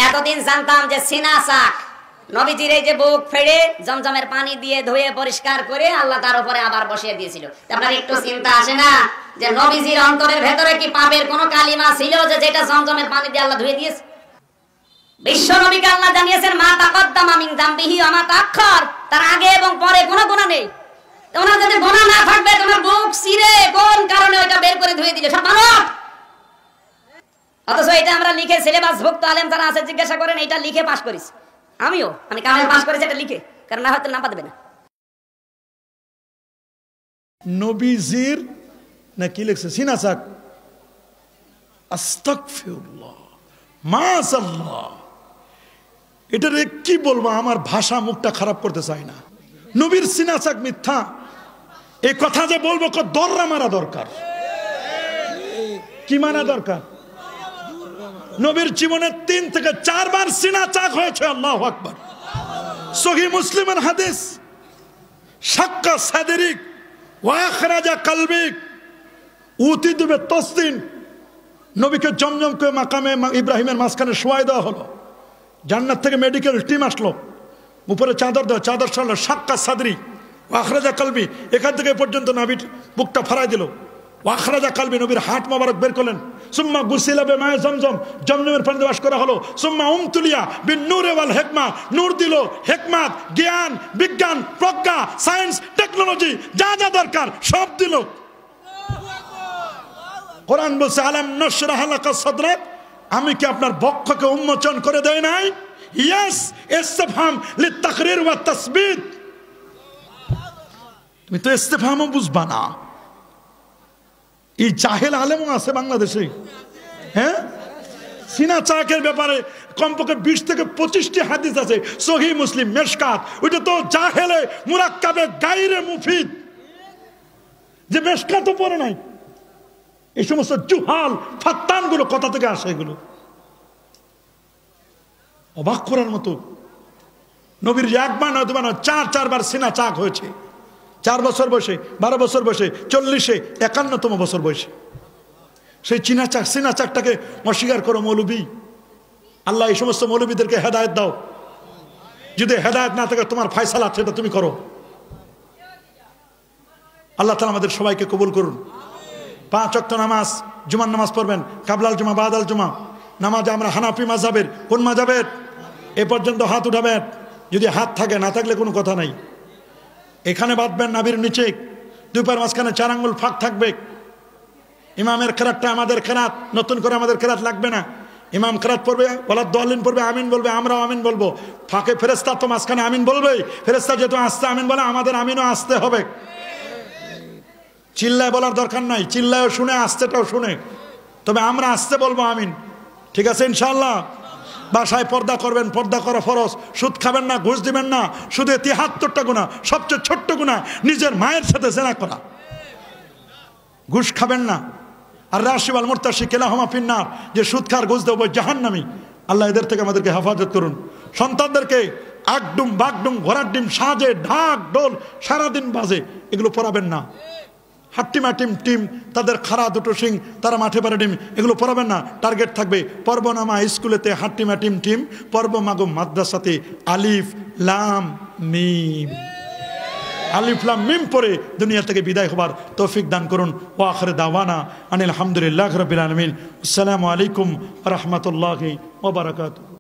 এতদিন জানতাম যে সিনা চাক, নবীজির এই যে বুক ফেড়ে জমজমের পানি দিয়ে ধুয়ে পরিষ্কার করে আল্লাহ তার উপরে আবার বসিয়ে দিয়েছিল। আপনার একটু চিন্তা আসে না যে নবীজির অন্তরের ভেতরে কি পাপের কোনো কালিমা ছিল যে যেটা জমজমের পানি দিয়ে আল্লাহ ধুয়ে দিয়েছে? বিশ্ব নবীকে আল্লাহ জানিয়েছেন মা তাকদ্দামা মিন যামবিহি ওয়া মা তাআখার, তার আগে এবং পরে কোনো গুনাহ নেই। তোমার যদি গুনাহ না থাকবে তোমার বুক চিরে কোন কারণে ওইটা বের করে ধুয়ে দিলে সব মানব। অথচ এটা আমরা লিখে সিলেবাস ভুক্ত আলেম যারা আছে জিজ্ঞাসা করেন এটা লিখে পাস করিস। আমি কামেল পাস করেছি এটা লিখে, কারণ না হয়তো নাম্বার দেবে না। নবীজির না কি লিখছে সিনা চাক, আস্তাগফিরুল্লাহ মাশাআল্লাহ। এটার কি বলবো, আমার ভাষা মুখটা খারাপ করতে চাই না। নবীর সিনা চাক মিথ্যা, এই কথা যে বলবো দররা মারা দরকার। কি মারা দরকার? নবীর জীবনে 3 থেকে 4 বার সিনা চাক হয়েছে। আল্লাহু আকবার। সহিহ মুসলিমের হাদিস, শাক্কা সাদরিক ওয়া আখরাজা কলবিক উতিদু বিতাসদিন। নবীকে জমজমকে মাকামে ইব্রাহিমের মাঝখানে শোয়াই দেওয়া হলো। জান্নাত থেকে মেডিকেল টিম আসলো, উপরে চাদর দেওয়া, চাদর সরলো, শাক্কা সাদরি ওয়া আখরাজা কলবি, এখান থেকে পর্যন্ত নবীর বুকটা ফাড়াই দিল। ওয়া আখরাজা কলবি, নবীর হাত মোবারক বের করলেন। সুম্মা গুসিলা বিমায়ে জমজম, জমজমের পানিতে ওয়াশ করা হলো। সুম্মা উমতুলিয়া বিন নূরে ওয়াল হিকমা, নূর দিল, হিকমত, জ্ঞান, বিজ্ঞান, প্রজ্ঞা, সায়েন্স, টেকনোলজি, যা যা দরকার সব দিল। কোরআন বলছে আলাম নাশরাহ লাকা সাদরাক, আমি কি আপনার বক্ষকে উন্মোচন করে দেই নাই? ইয়েস, ইসতিফহাম লিতাকরির ওয়া তাসবিত। তুমি তো ইসতিফহামও বুঝবা না। এই জাহেল আলেমও আছে বাংলাদেশে। হ্যাঁ, সিনা চাকের ব্যাপারে কমপক্ষে 20 থেকে 25টি হাদিস আছে, সহিহ মুসলিম, মেশকাত। ওইটা তো জাহেলে মুরাক্কাবে গায়রে মুফিদ, যে মেশকাতও পড়ে নাই। এই সমস্ত জুহাল ফাত্তান গুলো কোথা থেকে আসে? এগুলো অবাক করার মতো। নবীর একবার নয় দুবার নয় 4 বার সিনা চাক হয়েছে। 4 বছর বয়সে, 12 বছর বয়সে, 40-এ, 51তম বছর বয়সে। সেই সিনা চাকটাকে অস্বীকার করো মৌলবী। আল্লাহ এই সমস্ত মৌলবীদেরকে হেদায়েত দাও। যদি হেদায়েত না থাকে তোমার ফয়সালা সেটা তুমি করো। আল্লাহ তাআলা আমাদের সবাইকে কবুল করুন। 5 ওয়াক্ত নামাজ, জুমার নামাজ পড়বেন, কাবলাল জুমা, বাদাল জুমা। নামাজে আমরা হানাফি মাযহাবের। কোন মাযহাবের? এ পর্যন্ত হাত উঠাবেন, যদি হাত থাকে, না থাকলে কোনো কথা নাই। এখানে বাঁধবেন নাভির নিচে, 2 পায়ের মাঝখানে 4 আঙ্গুল ফাঁক থাকবে। ইমামের কেরাতটা আমাদের কেরাত, নতুন করে আমাদের কেরাত লাগবে না। ইমাম কেরাত পড়বে, ওয়ালাদ দাল্লিন পড়বে, আমিন বলবে, আমরাও আমিন বলবো। ফাঁকে ফেরেশতা তো মাঝখানে আমিন বলবেই। ফেরেশতা যেহেতু আসতে আমিন বলে, আমাদের আমিনও আসতে হবে। চিল্লায় বলার দরকার নাই, চিল্লায়ও শুনে, আসতেটাও শুনে, তবে আমরা আসতে বলবো আমিন। ঠিক আছে ইনশাআল্লাহ? বাসায় পর্দা করবেন, পর্দা করা ফরজ। সুদ খাবেন না, ঘুষ দিবেন না। শুধু 73টা গুনাহ, সবচেয়ে ছোট্ট গুনাহ নিজের মায়ের সাথে জেনা করা। ঘুষ খাবেন না। আর রাশি ওয়াল মুরতাশি কিলাহুমা ফিন্নার, যে সুদ খার, ঘুষ দেব, জাহান্নামী। আল্লাহ এদের থেকে আমাদেরকে হেফাজত করুন। সন্তানদেরকে আগডুম বাগডুম ঘোড়ার ডিম সাজে, ঢাক ঢোল সারাদিন বাজে, এগুলো পড়াবেন না। হাট্টিমা টিম টিম, তাদের খাড়া দুটো সিং, তারা মাঠে পারে ডিম, এগুলো পড়াবেন না। টার্গেট থাকবে পর্বনামা স্কুলেতে হাট্টিমা টিম টিম, পর্ব মাগো মাদ্রাসাতে আলিফ লাম মিম। আলিফ লাম মিম পড়ে দুনিয়া থেকে বিদায় হবার তৌফিক দান করুন। ওয়া আখির দাওয়ানা আনিল হামদুলিল্লাহি রাব্বিল আলামিন। আসসালামু আলাইকুম ওয়া রাহমাতুল্লাহি ওয়া বারাকাতুহু।